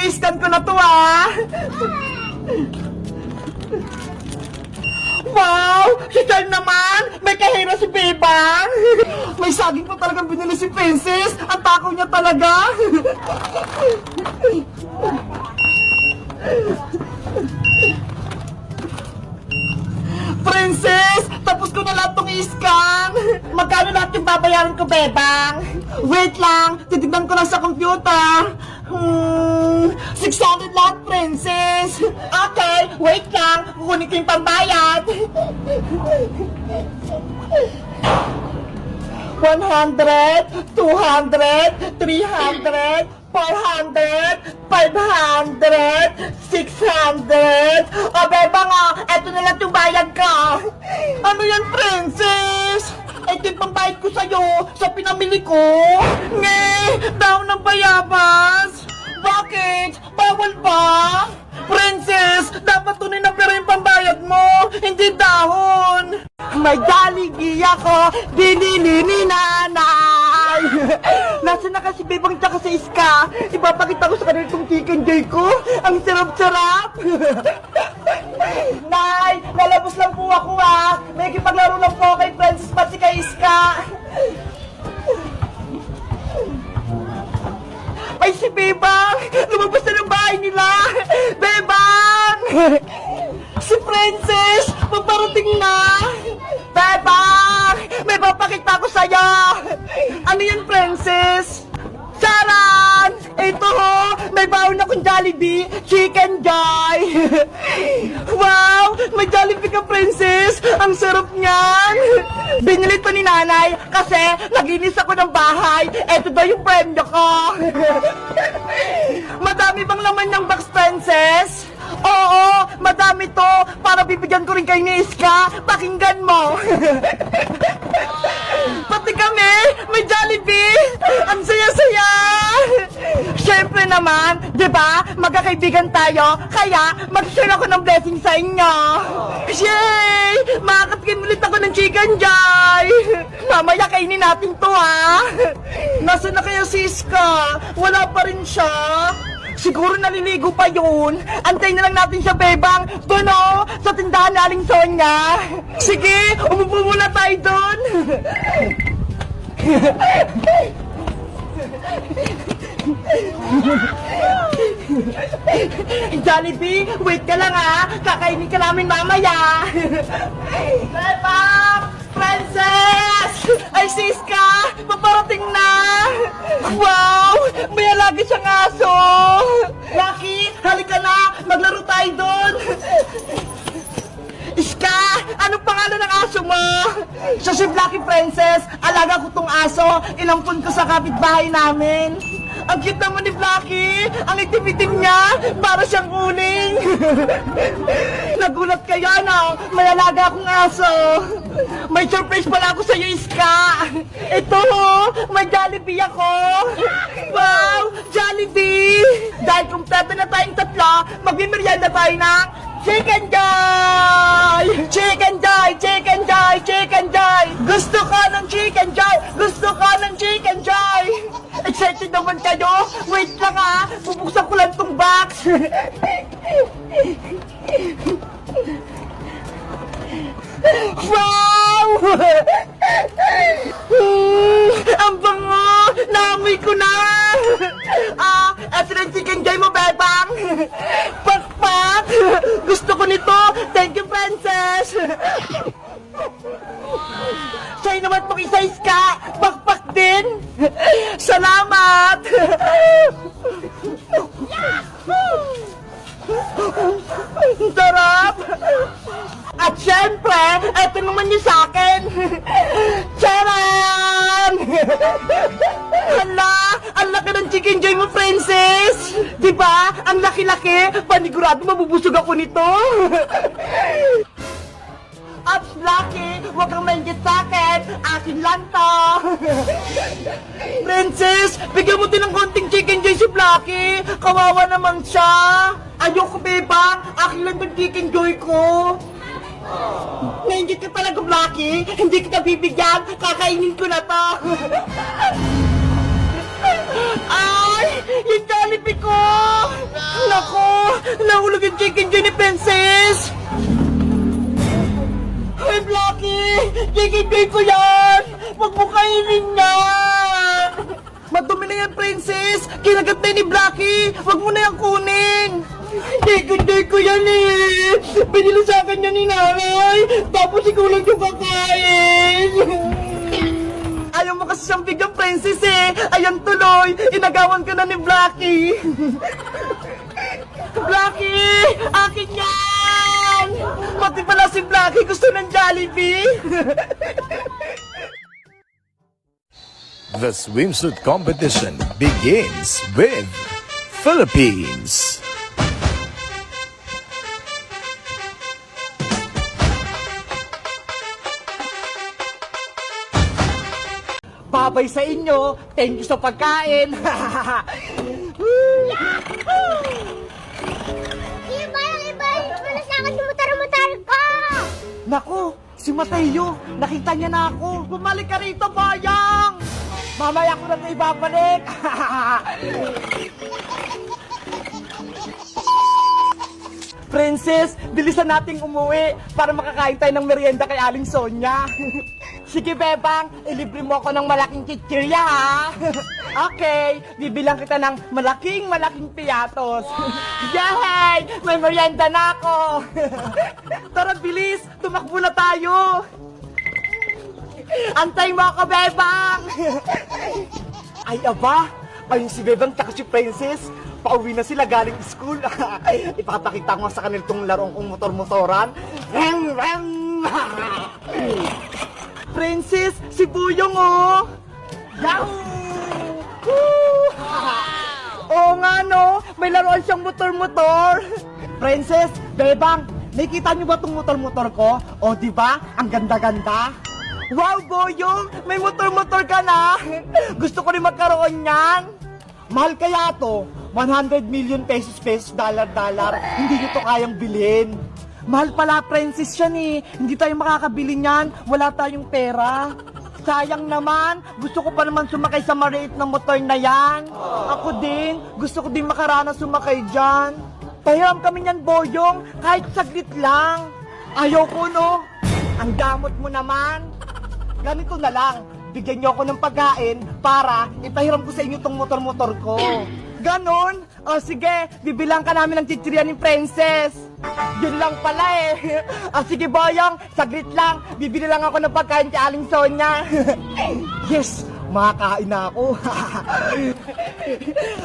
I-scan ko na to ah. Wow! Si Charm naman! May kahira si Bebang! May saging pa talagang binili si Princess! Ang takaw niya talaga! Princess! Tapos ko na lahat tong i-scan! Magkano lahat yung babayaran ko, Bebang? Wait lang! Titignan ko lang sa computer! 600 lahat, Princess! Okay, wait lang! Kukunin ko yung pambayad! 100, 200, 300, 400, 500, 600. O, Bebang, eto na lang yung bayad ka. Ano yan, Princess? Ito yung pambayad ko sa'yo sa pinamili ko. Nge, daw ng bayabas. Bakit? Bawal ba? Princess, dapat tunay na pera yung pambayad mo, hindi dahon. May Jollibee ako, binili ni nanay. Nasaan na kasi Bebang tsaka sa Iska? Ipapakita ko sa kanila itong chicken joy ko. Ang sarap-sarap. Nay, nalabos lang po ako ha. May kipaglaro lang po kay Princess pati kay Iska. Ay, si Bebang! Lumabas na ng bahay nila! Bebang! Si Princess! Paparating na! Bebang! May papakita ko sa'yo! Ano yan, Princess? Charan! Ito ho! May baon akong Jollibee! Chicken Joy! Wow! May Jollibee ka, Princess! Ang sarap niyan! Binili to ni nanay kasi naglinis ako ng bahay. Ito daw yung premyo ko. Madami bang laman ng box, Princess? Oo, madami to. Para bibigyan ko rin kayo ni Iska. Pakinggan mo. Pati kami, may Jollibee. Ang saya-saya. Siyempre naman, di ba? Magkakaibigan tayo. Kaya, mag-share ako ng blessing sa inyo. Yay! Makakatikin ulit ako ng chicken joy. Mamaya kainin natin to, ha? Nasaan na kaya si Iska? Wala pa rin siya. Siguro naliligo pa yun. Antayin na lang natin siya, Bebang. Doon o, sa tindahan na Aling Sonia. Sige, umupo muna tayo doon. Jollibee, wait ka lang ha. Kakainin ka namin mamaya. Bebang! Princess! Ay, Siska! Paparating na! Wow! May alaga siyang aso! Lucky! Halika na! Maglaro tayo doon! Iska! Anong pangalan ng aso mo? Siya si Lucky, Princess! Alaga ko tong aso! Inampun ko sa kapitbahay namin! Ang cute naman ni Blacky! Ang itim-itim niya! Para siyang uling! Nagulat kayo, no? May alaga akong aso! May surprise pala ako sa'yo, Iska! Ito, may Jollibee ako! Wow! Jollibee! Dahil kumpleto na tayong tatlo, magmimerienda tayo ng Chicken Joy! Chicken Joy! Chicken Joy! Chicken Joy! Gusto ko ng Chicken Joy! Gusto ko ng Chicken Joy! Excited naman kayo? Wait lang ha! Bubuksan ko lang tong box! Wow! Ang bango! Naamoy ko na! Eto na yung Chicken Joy mo, Bebang! Pakpak! Gusto ko nito! Thank you, Princess! Sa'yo naman pong isa-is ka! Pakpak din! Salamat! Sarap! At syempre, eto naman yung sa'kin! Charan! Hala! Ang laki ng Chicken Joy mo, Princess! Diba? Ang laki-laki! Panigurado mabubusog ako nito! At Lucky, huwag kang mainggit sa'kin! Akin lang to! Princess, bigyan mo din ng konting Chicken Joy si Blacky! Kawawa naman siya! Ayoko, Bebang! Akin lang yung Chicken Joy ko! Nainggit ka talaga, Blacky! Hindi kita bibigyan! Kakainin ko na to! Ay! Yung Jollibee ko! Nahulog yung chicken joy ni Princess! Ay, Blackie! Chicken joy ko yan! Huwag mo kainin yan! Madumi na yan, Princess! Kinagat na ni Blackie! Huwag mo na yan kunin! Chicken joy ko yan eh! Pinili sa akin yan ni nanay! Tapos ikaw lang yung kakain! Ayaw mo kasi siyang bigyan, Princess eh! Ayan tuloy! Inagawan ka na ni Blackie! Blackie! Akin yan! Pati pala si Blackie gusto ng Jollibee! The swimsuit competition begins with Philippines. Babay sa inyo! Thank you sa pagkain! Iba! Wala sa akin tumutar-mutar ka! Naku! Si Mateo! Nakita niya na ako! Bumalik ka rito, Bayang! Mamaya ko na ito ibabalik! Princess, bilisan nating umuwi para makakain tayo ng merienda kay Aling Sonia. Sige, Bebang, ilibre mo ako ng malaking chichirya, ha? Okay, bibilang kita ng malaking piatos. Yay! May merienda na ako! Tara, bilis! Tumakbo na tayo! Antay mo ako, Bebang! Ay, aba! Ayun si Bebang tsaka si Princess. Pauwi na sila galing school. Ipapakita ko sa kanila itong larong kong motor-motoran. Rem, rem! Princess, si Buyong, oh! Yahoo! Oo nga, no? May laruan siyang motor-motor. Princess, Bebang, nakikita niyo ba itong motor-motor ko? O, di ba? Ang ganda-ganda. Wow, Boyong! May motor-motor ka na! Gusto ko rin magkaroon yan! Mahal kaya to? 100 million pesos, dollar. Hindi nyo to kayang bilhin. Mahal pala, Princess yan eh. Hindi tayo makakabili niyan. Wala tayong pera. Sayang naman. Gusto ko pa naman sumakay sa maliit na motor na yan. Ako din. Gusto ko din makaranas sumakay dyan. Pahiram kami niyan, Boyong. Kahit saglit lang. Ayaw ko, no? Ang damot mo naman. Ganito na lang. Bigyan niyo ako ng pagkain para ipahiram ko sa inyo tong motor-motor ko. Ganon? O sige, bibilang ka namin ng chichirya ni Princess. Yun lang pala eh. O sige, Boyong, saglit lang. Bibili lang ako ng pagkain kay Aling Sonia. Yes, makakain na ako.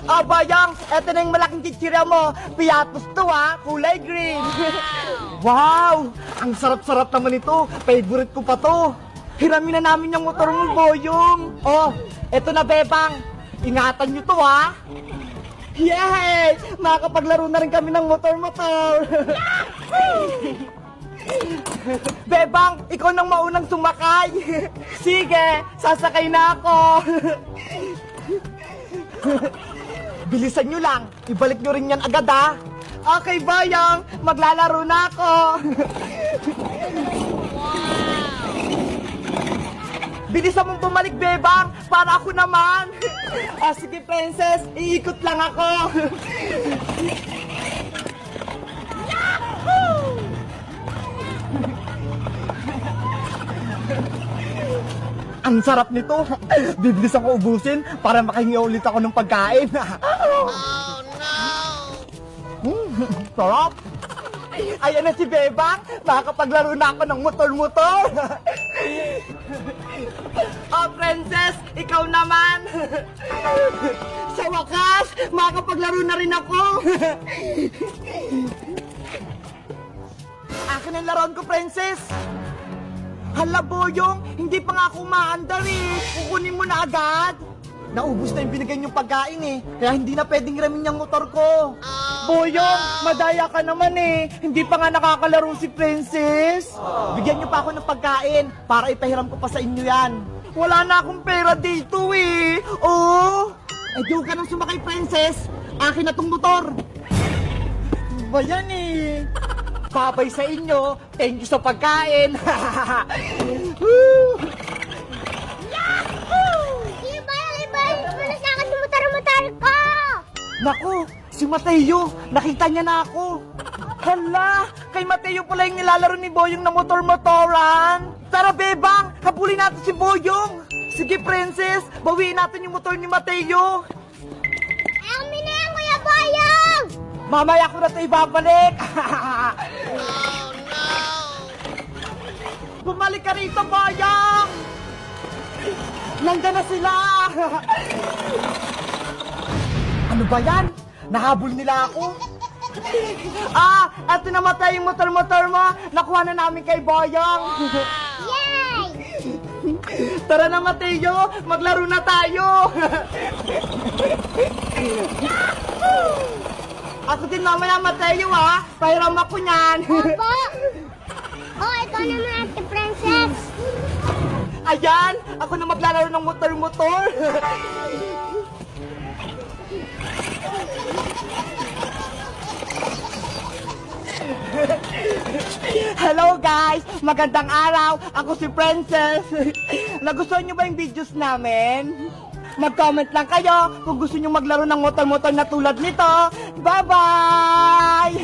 O Boyong, eto na yung malaking chichirya mo. Piatos to ha, kulay green. Wow, ang sarap-sarap naman ito. Favorite ko pa to. Hiramin na namin yung motor mo, Boyong. Oh, eto na, Bebang. Ingatan nyo to, ha? Yay! Makakapaglaro na rin kami ng motor-motor. Bebang, ikaw nang maunang sumakay. Sige, sasakay na ako. Bilisan nyo lang. Ibalik nyo rin yan agad, ha? Okay, Boyong. Maglalaro na ako. Bilisan mong bumalik, Bebang, para ako naman. Sige, Princess, iikot lang ako. Ang sarap nito. Bibilisan ko ubusin para makahingi ulit ako ng pagkain. Oh, no! Sarap. Ayan na si Bebang. Makakapaglaro na ako ng motor-motor. Oh, Princess, ikaw naman. Sa wakas, makakapaglaro na rin ako. Akin ang laruan ko, Princess. Hala, Boyong, hindi pa nga ako umaandar eh. Kukunin mo na agad. Naubos na yung binigay niyong pagkain eh. Kaya hindi na pwedeng ramin yung motor ko. Boyong, madaya ka naman eh. Hindi pa nga nakakalaro si Princess. Bigyan niyo pa ako ng pagkain para ipahiram ko pa sa inyo yan. Wala na akong pera dito eh. Oo. Eh, di ka nang sumakay, Princess. Akin na tong motor. Ba yan eh. Babay sa inyo. Thank you sa pagkain. Iba! Wala sa akin tumutar-mutar ka! Naku, Si Mateo, nakita niya na ako. Hala, kay Mateo pala yung nilalaro ni Boyong na motor-motoran. Tara, Bebang, habulin natin si Boyong. Sige, Princess, bawiin natin yung motor ni Mateo. Amin na yan, Kuya Boyong! Mamaya ko na ito ibabalik. Bumalik ka rito, Boyong! Nandiyan na sila! Ano ba yan? Nahabol nila ako. Eto namatay yung motor-motor mo. Nakuha na namin kay Boyong. Yay! Tara na, Mateo. Maglaro na tayo. Ako din mamaya, Mateo, ha? Pahiram ako niyan. Opo! Oh, ikaw naman, Ate Princess. Ayan, ako na maglalaro ng motor-motor. Hello guys! Magandang araw! Ako si Princess. Nagustuhan niyo ba yung videos namin? Mag-comment lang kayo kung gusto niyo maglaro ng motor-motor na tulad nito. Bye-bye!